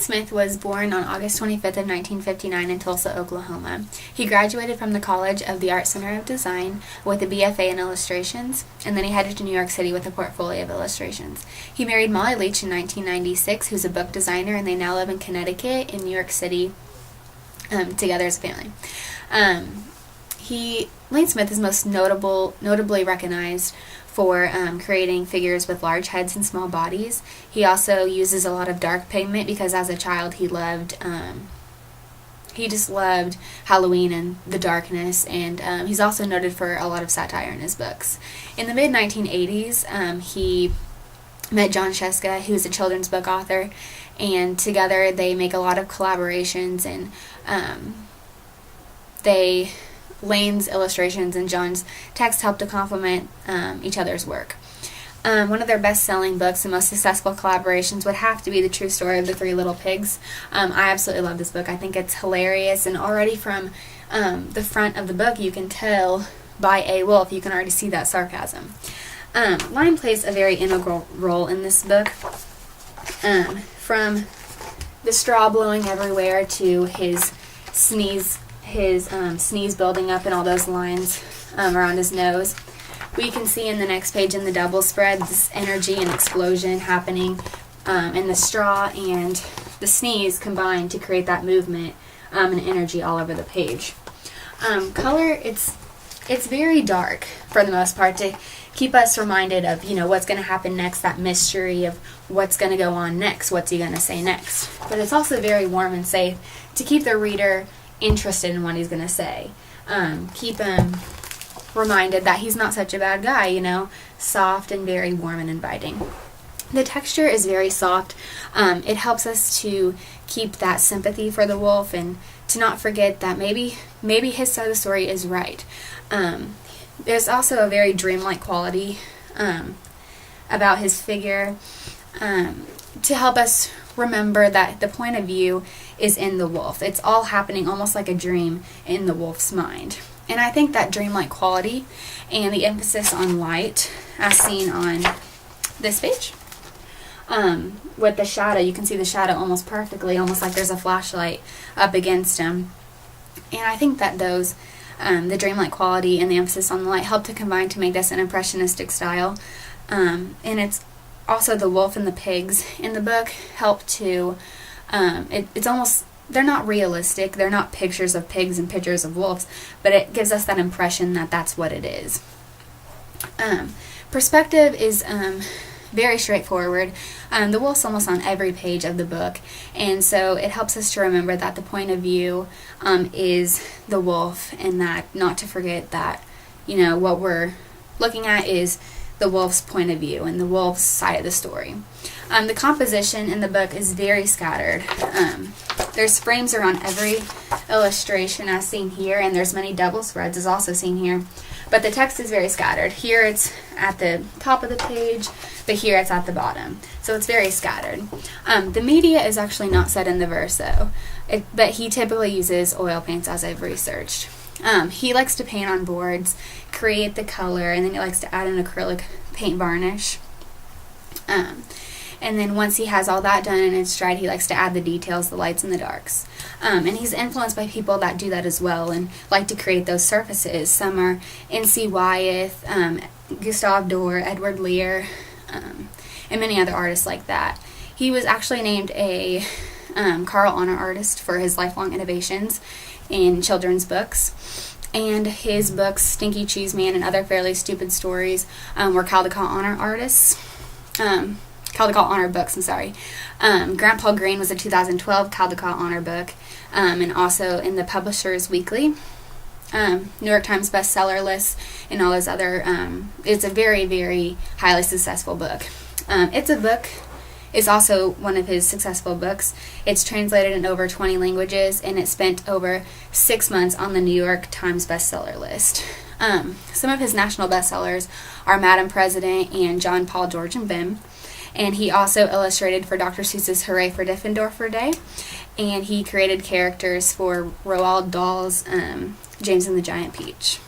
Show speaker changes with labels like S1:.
S1: Smith was born on August 25th of 1959 in Tulsa, Oklahoma. He graduated from the College of the Art Center of Design with a BFA in illustrations, and then he headed to New York City with a portfolio of illustrations. He married Molly Leach in 1996, who's a book designer, and they now live in Connecticut and New York City together as a family. Lane Smith is most notably recognized for creating figures with large heads and small bodies. He also uses a lot of dark pigment because as a child he just loved Halloween and the darkness, and he's also noted for a lot of satire in his books. In the mid-1980s, he met Jon Scieszka, who's a children's book author, and together they make a lot of collaborations, and Lane's illustrations and Jon's text help to complement each other's work. One of their best-selling books and most successful collaborations would have to be The True Story of the Three Little Pigs. I absolutely love this book. I think it's hilarious, and already from the front of the book you can tell by A. Wolf, you can already see that sarcasm. Lane plays a very integral role in this book. From the straw blowing everywhere to his sneeze building up and all those lines around his nose. We can see in the next page in the double spread this energy and explosion happening, and the straw and the sneeze combine to create that movement and energy all over the page. Color, it's very dark for the most part to keep us reminded of what's going to happen next, that mystery of what's going to go on next, what's he going to say next. But it's also very warm and safe to keep the reader interested in what he's going to say. Keep him reminded that he's not such a bad guy, soft and very warm and inviting. The texture is very soft. It helps us to keep that sympathy for the wolf and to not forget that maybe his side of the story is right. There's also a very dreamlike quality about his figure to help us remember that the point of view is in the wolf. It's all happening almost like a dream in the wolf's mind. And I think that dreamlike quality and the emphasis on light, as seen on this page, with the shadow, you can see the shadow almost perfectly, almost like there's a flashlight up against him. And I think that those, the dreamlike quality and the emphasis on the light help to combine to make this an impressionistic style. And it's also the wolf and the pigs in the book help to, it's almost, they're not realistic, they're not pictures of pigs and pictures of wolves, but it gives us that impression that that's what it is. Perspective is very straightforward. The wolf's almost on every page of the book, and so it helps us to remember that the point of view is the wolf, and that not to forget that, what we're looking at is the wolf's point of view and the wolf's side of the story. The composition in the book is very scattered. There's frames around every illustration as seen here, and there's many double spreads as also seen here. But the text is very scattered. Here it's at the top of the page, but here it's at the bottom. So it's very scattered. The media is actually not set in the verso, but he typically uses oil paints, as I've researched. He likes to paint on boards, create the color, and then he likes to add an acrylic paint varnish. And then once he has all that done in its stride, he likes to add the details, the lights and the darks. And he's influenced by people that do that as well and like to create those surfaces. Some are N.C. Wyeth, Gustave Doré, Edward Lear, and many other artists like that. He was actually named a Carl Honor Artist for his lifelong innovations in children's books. And his books, Stinky Cheese Man and Other Fairly Stupid Stories, were Caldecott Honor Artists. Caldecott Honor books, I'm sorry. Grandpa Green was a 2012 Caldecott Honor book, and also in the Publishers Weekly, New York Times bestseller list, and all those other, it's a very, very highly successful book. It's also one of his successful books. It's translated in over 20 languages, and it spent over 6 months on the New York Times bestseller list. Some of his national bestsellers are Madam President and John, Paul, George, and Bim. And he also illustrated for Dr. Seuss's Hooray for Diffendorfer Day. And he created characters for Roald Dahl's James and the Giant Peach.